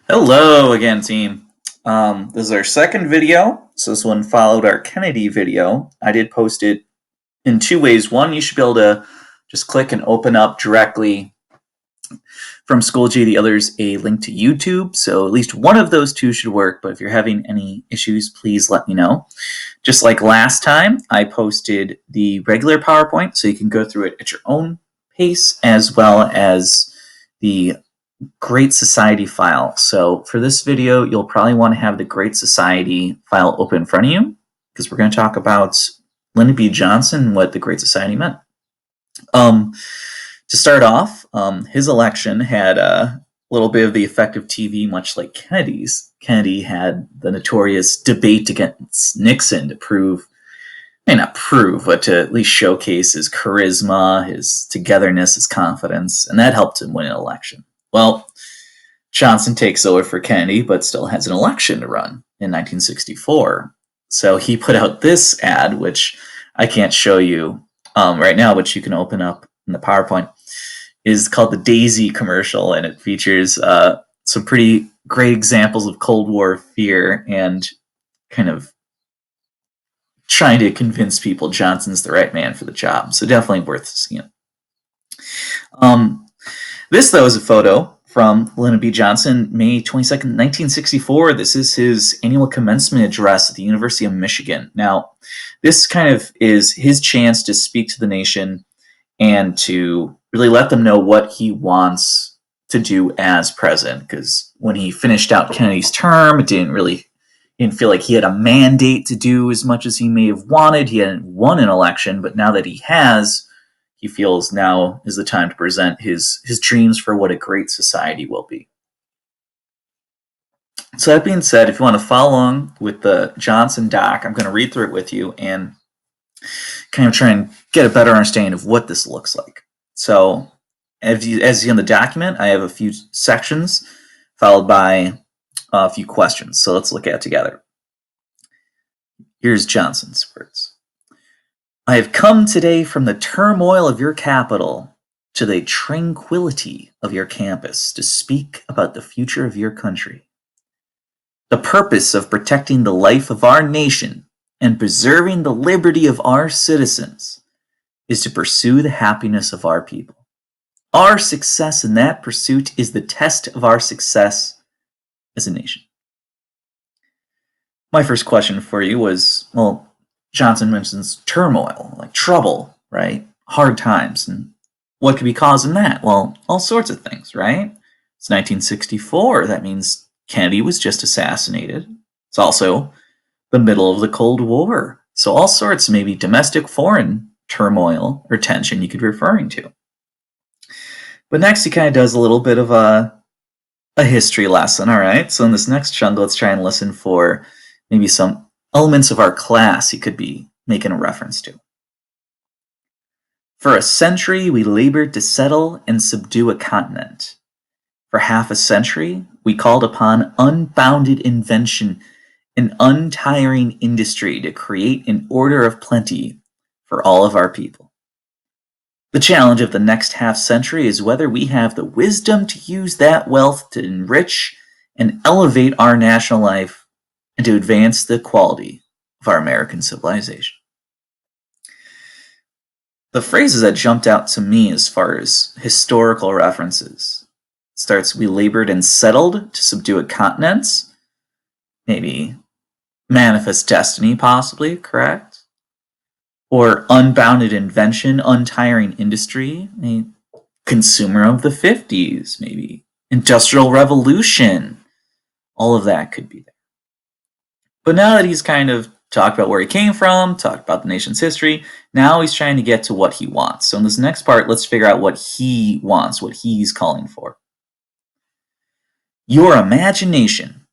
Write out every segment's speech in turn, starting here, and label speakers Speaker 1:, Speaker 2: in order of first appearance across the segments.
Speaker 1: Hello again, team. This is our second video. So this one followed our Kennedy video. I did post it in two ways. One, you should be able to just click and open up directly from Schoology. The other is a link to YouTube. So at least one of those two should work. But if you're having any issues, please let me know. Just like last time, I posted the regular PowerPoint, so you can go through it at your own pace, as well as the Great Society file. So for this video, you'll probably want to have the Great Society file open in front of you, because we're going to talk about Lyndon B. Johnson and what the Great Society meant. To start off, his election had a little bit of the effect of TV, much like Kennedy's. Kennedy had the notorious debate against Nixon to prove, not prove, but to at least showcase his charisma, his togetherness, his confidence, and that helped him win an election. Well, Johnson takes over for Kennedy, but still has an election to run in 1964. So he put out this ad, which I can't show you right now, but you can open up in the PowerPoint. Is called the Daisy commercial, and it features some pretty great examples of Cold War fear and kind of trying to convince people Johnson's the right man for the job. So definitely worth seeing. This, though, is a photo from Lyndon B. Johnson, May 22nd, 1964. This is his annual commencement address at the University of Michigan. Now, this kind of is his chance to speak to the nation and to really let them know what he wants to do as president. Because when he finished out Kennedy's term, it didn't feel like he had a mandate to do as much as he may have wanted. He hadn't won an election, but now that he has, he feels now is the time to present his dreams for what a great society will be. So that being said, if you want to follow along with the Johnson doc, I'm going to read through it with you and kind of try and get a better understanding of what this looks like. So as you see in the document, I have a few sections followed by a few questions. So let's look at it together. Here's Johnson's words. I have come today from the turmoil of your capital to the tranquility of your campus to speak about the future of your country. The purpose of protecting the life of our nation and preserving the liberty of our citizens is to pursue the happiness of our people. Our success in that pursuit is the test of our success as a nation. My first question for you was, well, Johnson mentions turmoil, like trouble, right? Hard times. And what could be causing that? Well, all sorts of things, right? It's 1964. That means Kennedy was just assassinated. It's also the middle of the Cold War. So all sorts, maybe domestic, foreign turmoil or tension you could be referring to. But next he kind of does a little bit of a history lesson, all right? So in this next chunk, let's try and listen for maybe some elements of our class he could be making a reference to. For a century, we labored to settle and subdue a continent. For half a century, we called upon unbounded invention and untiring industry to create an order of plenty for all of our people. The challenge of the next half century is whether we have the wisdom to use that wealth to enrich and elevate our national life and to advance the quality of our American civilization. The phrases that jumped out to me as far as historical references starts, we labored and settled to subdue a continent, maybe manifest destiny, possibly, correct? Or unbounded invention, untiring industry, maybe consumer of the 50s, maybe industrial revolution. All of that could be there. But now that he's kind of talked about where he came from, talked about the nation's history, now he's trying to get to what he wants. So in this next part, let's figure out what he wants, what he's calling for. Your imagination,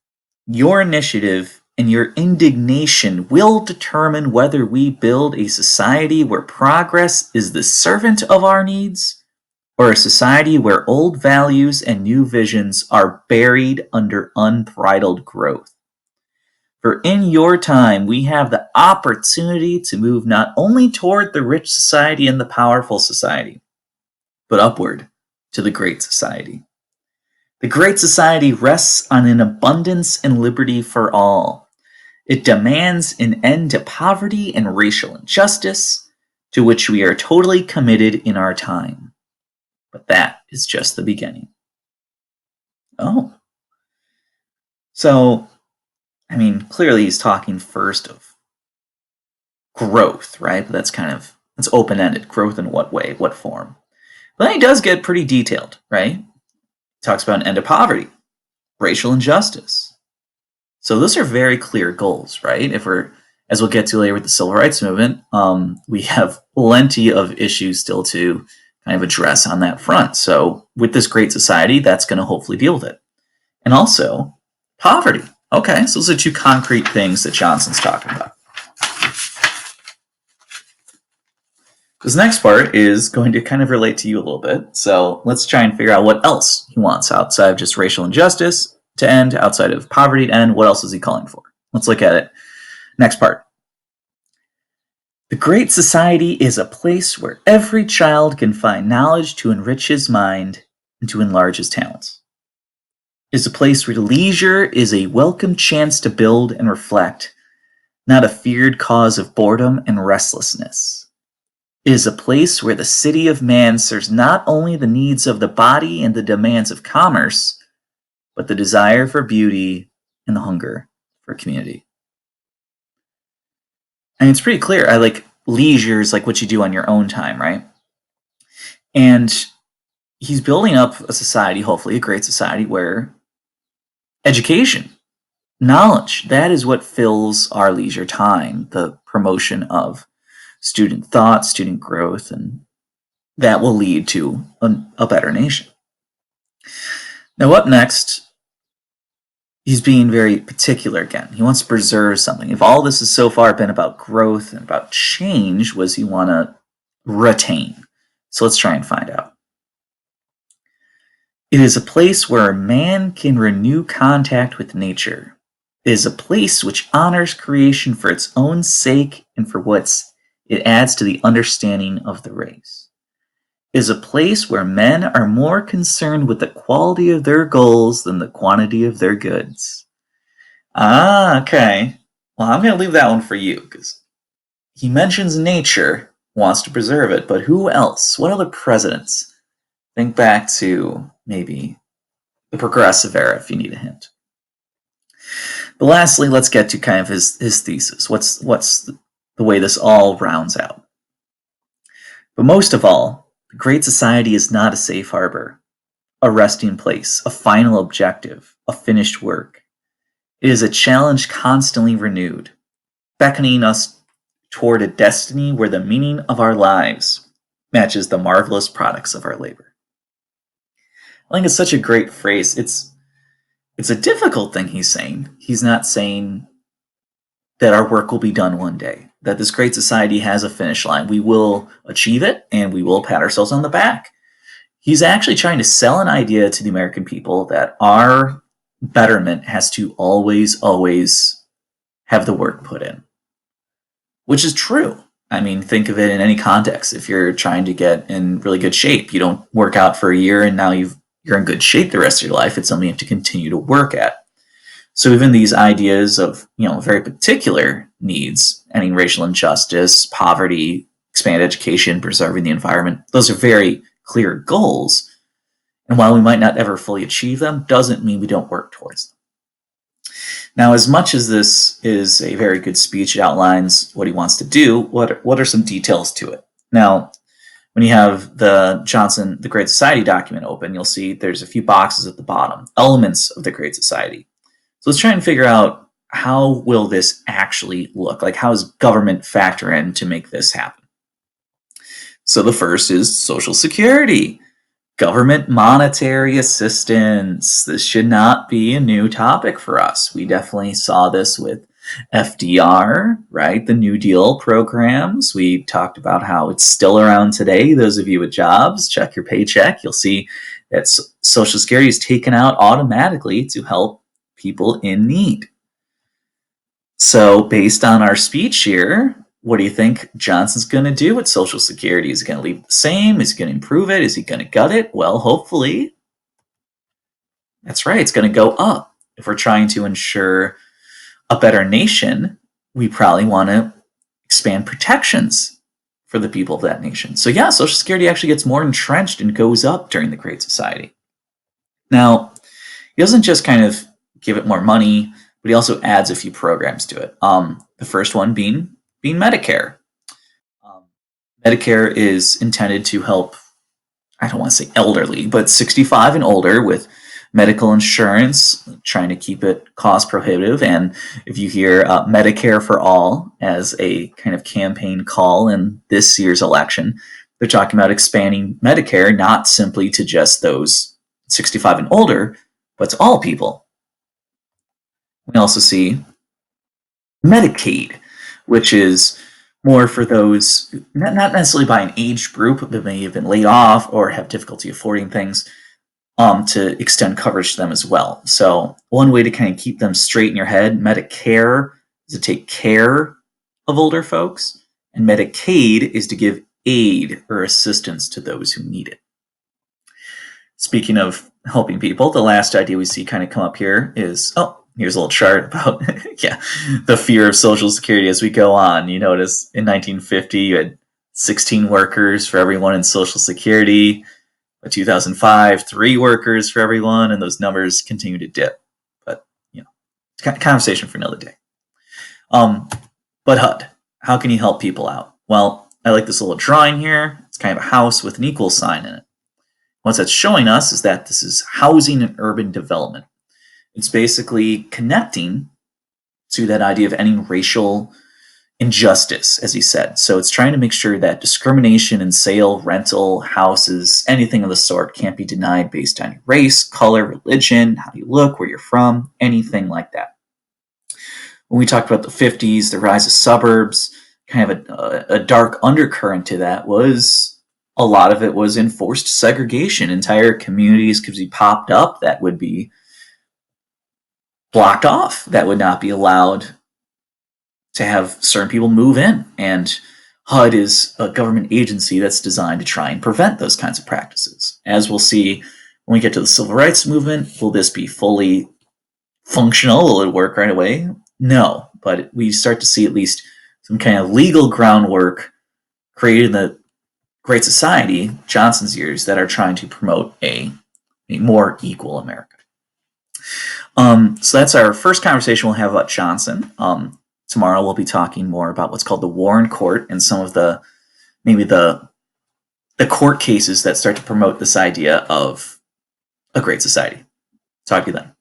Speaker 1: your initiative, and your indignation will determine whether we build a society where progress is the servant of our needs, or a society where old values and new visions are buried under unbridled growth. For in your time, we have the opportunity to move not only toward the rich society and the powerful society, but upward to the great society. The Great Society rests on an abundance and liberty for all. It demands an end to poverty and racial injustice, to which we are totally committed in our time. But that is just the beginning. Oh. So, I mean, clearly he's talking first of growth, right? But that's open-ended. Growth in what way, what form? But then he does get pretty detailed, right? He talks about an end to poverty, racial injustice. So those are very clear goals, right? As we'll get to later with the civil rights movement, we have plenty of issues still to kind of address on that front. So with this Great Society, that's going to hopefully deal with it. And also, poverty. Okay, so those are two concrete things that Johnson's talking about. This next part is going to kind of relate to you a little bit. So let's try and figure out what else he wants outside of just racial injustice to end, outside of poverty to end. What else is he calling for? Let's look at it. Next part. The Great Society is a place where every child can find knowledge to enrich his mind and to enlarge his talents. It is a place where leisure is a welcome chance to build and reflect, not a feared cause of boredom and restlessness. It is a place where the city of man serves not only the needs of the body and the demands of commerce, but the desire for beauty and the hunger for community. And it's pretty clear. I like leisure is like what you do on your own time, right? And he's building up a society, hopefully a great society, where education, knowledge, that is what fills our leisure time, the promotion of student thought, student growth, and that will lead to a better nation. Now, up next, he's being very particular again. He wants to preserve something. If all this has so far been about growth and about change, what does he want to retain? So let's try and find out. It is a place where a man can renew contact with nature. It is a place which honors creation for its own sake and for what it adds to the understanding of the race. It is a place where men are more concerned with the quality of their goals than the quantity of their goods. Ah, okay. Well, I'm going to leave that one for you, because he mentions nature, wants to preserve it, but who else? What other presidents? Think back to maybe the Progressive era if you need a hint. But lastly, let's get to kind of his thesis. What's the way this all rounds out? But most of all, the Great Society is not a safe harbor, a resting place, a final objective, a finished work. It is a challenge constantly renewed, beckoning us toward a destiny where the meaning of our lives matches the marvelous products of our labor. I think it's such a great phrase. It's a difficult thing he's saying. He's not saying that our work will be done one day, that this great society has a finish line. We will achieve it, and we will pat ourselves on the back. He's actually trying to sell an idea to the American people that our betterment has to always, always have the work put in, which is true. I mean, think of it in any context. If you're trying to get in really good shape, you don't work out for a year and now you're in good shape the rest of your life. It's something you have to continue to work at. So even these ideas of, very particular needs, ending racial injustice, poverty, expand education, preserving the environment, those are very clear goals. And while we might not ever fully achieve them, doesn't mean we don't work towards them. Now, as much as this is a very good speech, it outlines what he wants to do, what are some details to it? Now, when you have the Great Society document open, you'll see there's a few boxes at the bottom, elements of the Great Society. So let's try and figure out, how will this actually look? Like, how does government factor in to make this happen? So the first is Social Security, government monetary assistance. This should not be a new topic for us. We definitely saw this with FDR, right? The New Deal programs. We talked about how it's still around today. Those of you with jobs, check your paycheck. You'll see that Social Security is taken out automatically to help people in need. So based on our speech here, what do you think Johnson's going to do with Social Security? Is he going to leave it the same? Is he going to improve it? Is he going to gut it? Well, hopefully That's right, it's going to go up. If we're trying to ensure a better nation, we probably want to expand protections for the people of that nation. So yeah, Social Security actually gets more entrenched and goes up during the Great Society. Now, he doesn't just kind of give it more money, but he also adds a few programs to it. The first one being Medicare. Um, Medicare is intended to help, I don't want to say elderly, but 65 and older with medical insurance, trying to keep it cost prohibitive. And if you hear Medicare for All as a kind of campaign call in this year's election, they're talking about expanding Medicare not simply to just those 65 and older, but to all people. We also see Medicaid, which is more for those not necessarily by an age group that may have been laid off or have difficulty affording things, to extend coverage to them as well. So one way to kind of keep them straight in your head, Medicare is to take care of older folks, and Medicaid is to give aid or assistance to those who need it. Speaking of helping people, the last idea we see kind of come up here is, here's a little chart about the fear of Social Security as we go on. You notice in 1950 you had 16 workers for everyone in Social Security. By 2005, 3 workers for everyone, and those numbers continue to dip. But it's a conversation for another day. But HUD, how can you help people out? Well, I like this little drawing here. It's kind of a house with an equal sign in it. What that's showing us is that this is housing and urban development. It's basically connecting to that idea of ending racial injustice, as he said. So it's trying to make sure that discrimination in sale, rental, houses, anything of the sort can't be denied based on your race, color, religion, how you look, where you're from, anything like that. When we talked about the 50s, the rise of suburbs, kind of a dark undercurrent to that was a lot of it was enforced segregation. Entire communities could be popped up that would be blocked off, that would not be allowed to have certain people move in. And HUD is a government agency that's designed to try and prevent those kinds of practices. As we'll see when we get to the civil rights movement, will this be fully functional? Will it work right away? No, but we start to see at least some kind of legal groundwork created in the Great Society, Johnson's years, that are trying to promote a more equal America. So that's our first conversation we'll have about Johnson. Tomorrow we'll be talking more about what's called the Warren Court and some of the court cases that start to promote this idea of a great society. Talk to you then.